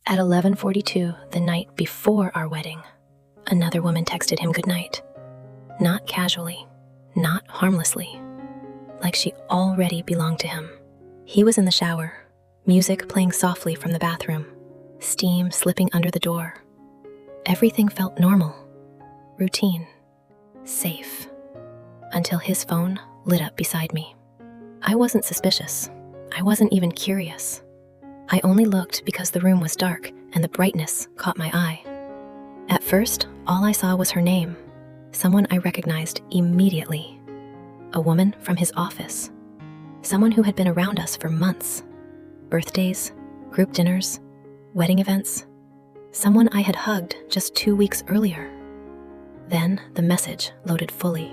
At 11:42, the night before our wedding, another woman texted him goodnight. Not casually, not harmlessly, like she already belonged to him. He was in the shower, music playing softly from the bathroom, steam slipping under the door. Everything felt normal, routine, safe, until his phone lit up beside me. I wasn't suspicious. I wasn't even curious. I only looked because the room was dark and the brightness caught my eye. At first, all I saw was her name, someone I recognized immediately. A woman from his office. Someone who had been around us for months. Birthdays, group dinners, wedding events. Someone I had hugged just 2 weeks earlier. Then the message loaded fully.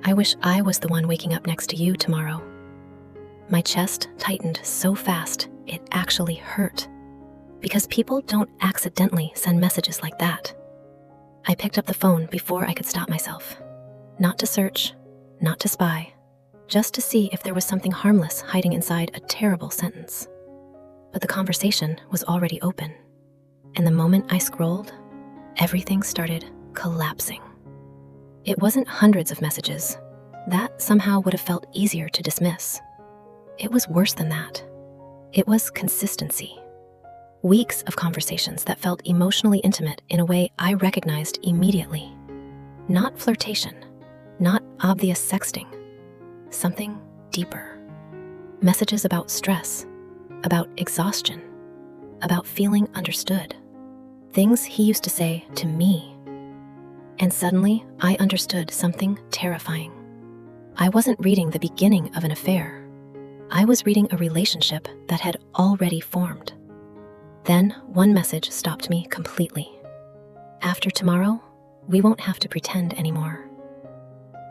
I wish I was the one waking up next to you tomorrow. My chest tightened so fast, it actually hurt. Because people don't accidentally send messages like that. I picked up the phone before I could stop myself. Not to search, not to spy, just to see if there was something harmless hiding inside a terrible sentence. But the conversation was already open. And the moment I scrolled, everything started collapsing. It wasn't hundreds of messages. That somehow would have felt easier to dismiss. It was worse than that. It was consistency. Weeks of conversations that felt emotionally intimate in a way I recognized immediately. Not flirtation, not obvious sexting. Something deeper. Messages about stress, about exhaustion, about feeling understood. Things he used to say to me. And suddenly, I understood something terrifying. I wasn't reading the beginning of an affair. I was reading a relationship that had already formed. Then one message stopped me completely. After tomorrow, we won't have to pretend anymore.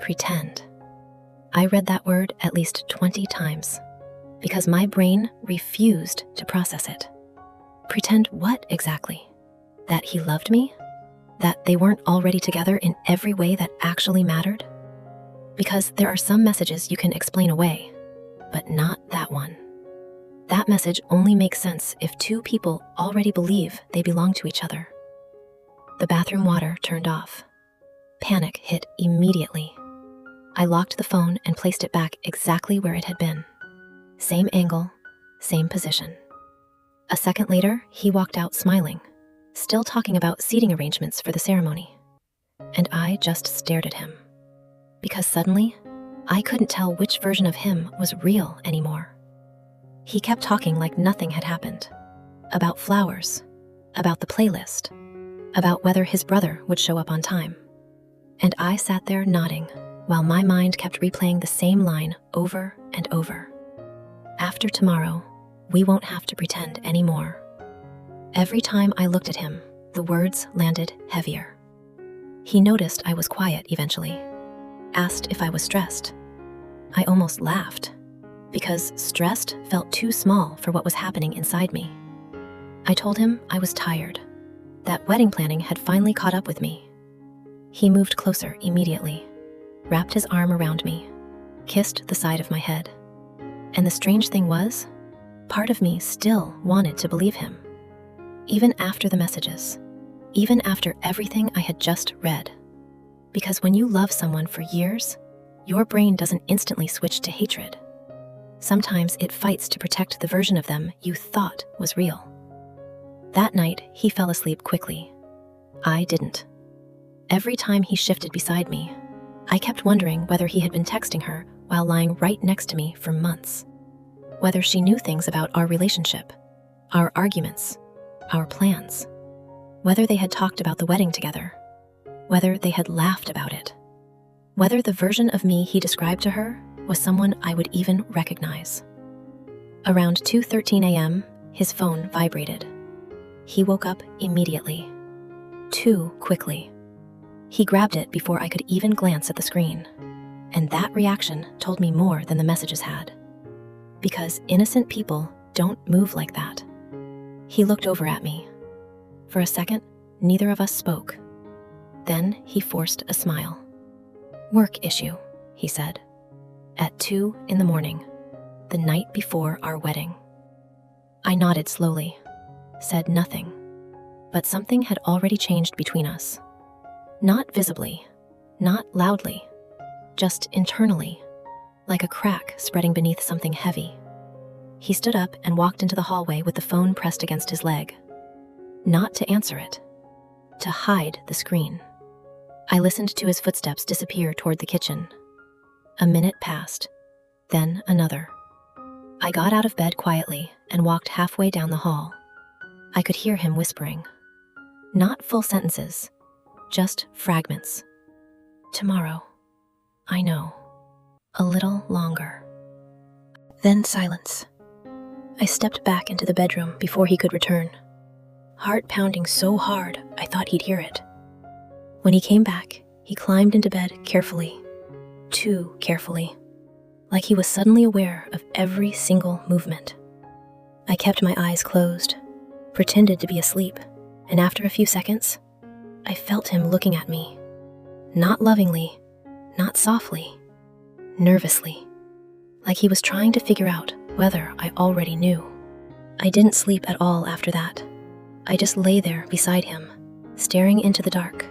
Pretend. I read that word at least 20 times because my brain refused to process it. Pretend what exactly? That he loved me? That they weren't already together in every way that actually mattered? Because there are some messages you can explain away, but not that one. That message only makes sense if two people already believe they belong to each other. The bathroom water turned off. Panic hit immediately. I locked the phone and placed it back exactly where it had been. Same angle, same position. A second later, he walked out smiling, still talking about seating arrangements for the ceremony. And I just stared at him. Because suddenly, I couldn't tell which version of him was real anymore. He kept talking like nothing had happened. About flowers, about the playlist, about whether his brother would show up on time. And I sat there nodding while my mind kept replaying the same line over and over. After tomorrow, we won't have to pretend anymore. Every time I looked at him, the words landed heavier. He noticed I was quiet eventually, asked if I was stressed. I almost laughed, because stressed felt too small for what was happening inside me. I told him I was tired, that wedding planning had finally caught up with me. He moved closer immediately, wrapped his arm around me, kissed the side of my head. And the strange thing was, part of me still wanted to believe him. Even after the messages, even after everything I had just read. Because when you love someone for years, your brain doesn't instantly switch to hatred. Sometimes it fights to protect the version of them you thought was real. That night, he fell asleep quickly. I didn't. Every time he shifted beside me, I kept wondering whether he had been texting her while lying right next to me for months. Whether she knew things about our relationship, our arguments, our plans. Whether they had talked about the wedding together. Whether they had laughed about it. Whether the version of me he described to her was someone I would even recognize. Around 2:13 a.m., his phone vibrated. He woke up immediately. Too quickly. He grabbed it before I could even glance at the screen. And that reaction told me more than the messages had. Because innocent people don't move like that. He looked over at me. For a second, neither of us spoke. Then he forced a smile. "Work issue," he said. At 2 a.m, the night before our wedding. I nodded slowly. said nothing. But something had already changed between us. Not visibly, not loudly, just internally, like a crack spreading beneath something heavy. He stood up and walked into the hallway with the phone pressed against his leg. Not to answer it, to hide the screen. I listened to his footsteps disappear toward the kitchen. A minute passed, then another. I got out of bed quietly and walked halfway down the hall. I could hear him whispering. Not full sentences, just fragments. Tomorrow. I know. A little longer. Then silence. I stepped back into the bedroom before he could return. Heart pounding so hard, I thought he'd hear it. When he came back, he climbed into bed carefully. Too carefully. Like he was suddenly aware of every single movement. I kept my eyes closed, pretended to be asleep, and after a few seconds, I felt him looking at me. Not lovingly, not softly, nervously. Like he was trying to figure out whether I already knew. I didn't sleep at all after that. I just lay there beside him, staring into the dark,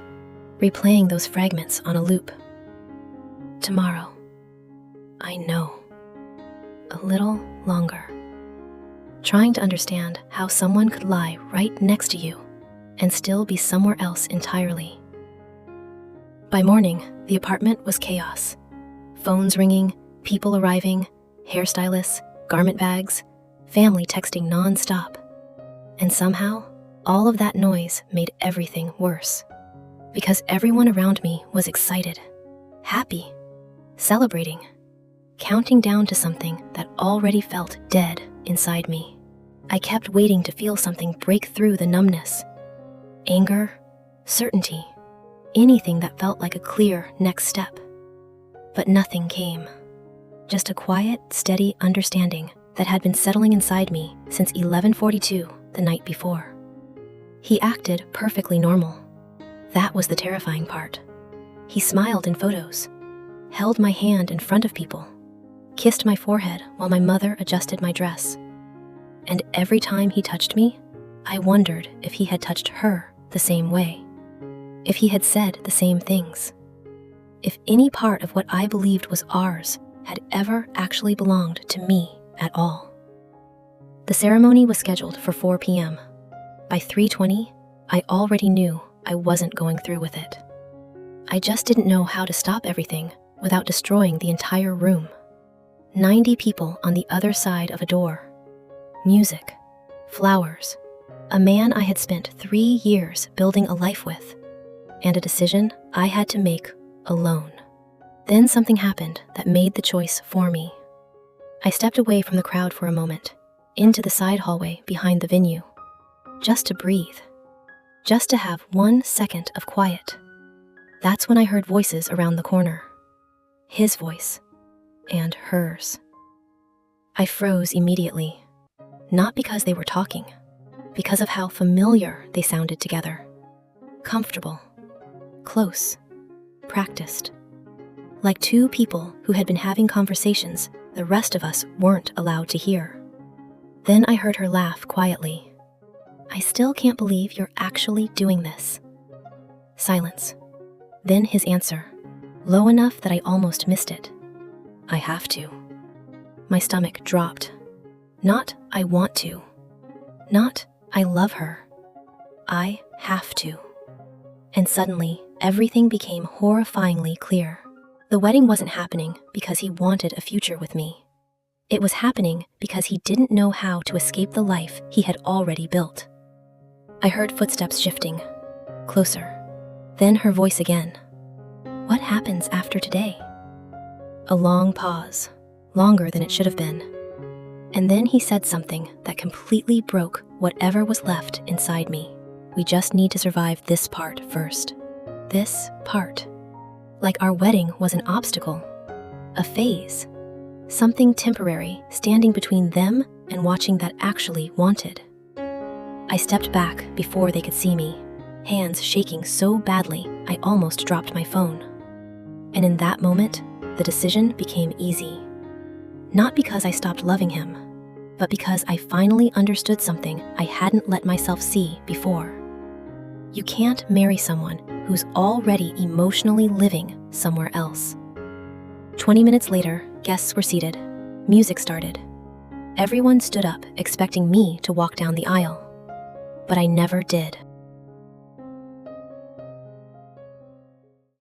replaying those fragments on a loop. Tomorrow. I know. A little longer. Trying to understand how someone could lie right next to you and still be somewhere else entirely. By morning, the apartment was chaos. Phones ringing, people arriving, hairstylists, garment bags, family texting non-stop. And somehow, all of that noise made everything worse. Because everyone around me was excited, happy, celebrating, counting down to something that already felt dead inside me. I kept waiting to feel something break through the numbness. Anger, certainty, anything that felt like a clear next step. But nothing came. Just a quiet, steady understanding that had been settling inside me since 11:42 the night before. He acted perfectly normal. That was the terrifying part. He smiled in photos, held my hand in front of people, kissed my forehead while my mother adjusted my dress. And every time he touched me, I wondered if he had touched her the same way, if he had said the same things, if any part of what I believed was ours had ever actually belonged to me at all. The ceremony was scheduled for 4 p.m. By 3:20, I already knew I wasn't going through with it. I just didn't know how to stop everything without destroying the entire room. 90 people on the other side of a door. Music, flowers, a man I had spent 3 years building a life with, and a decision I had to make alone. Then something happened that made the choice for me. I stepped away from the crowd for a moment, into the side hallway behind the venue, just to breathe, just to have 1 second of quiet. That's when I heard voices around the corner. His voice, and hers. I froze immediately, not because they were talking, because of how familiar they sounded together. Comfortable, close, practiced. Like two people who had been having conversations the rest of us weren't allowed to hear. Then I heard her laugh quietly. I still can't believe you're actually doing this. Silence. Then his answer, low enough that I almost missed it. I have to. My stomach dropped. Not I want to. Not I love her. I have to. And suddenly, everything became horrifyingly clear. The wedding wasn't happening because he wanted a future with me. It was happening because he didn't know how to escape the life he had already built. I heard footsteps shifting, closer. Then her voice again. What happens after today? A long pause, longer than it should have been. And then he said something that completely broke whatever was left inside me. We just need to survive this part first. This part. Like our wedding was an obstacle, a phase, something temporary standing between them and watching that actually wanted. I stepped back before they could see me, hands shaking so badly I almost dropped my phone. And in that moment, the decision became easy. Not because I stopped loving him, but because I finally understood something I hadn't let myself see before. You can't marry someone who's already emotionally living somewhere else. 20 minutes later, guests were seated. Music started. Everyone stood up, expecting me to walk down the aisle. But I never did.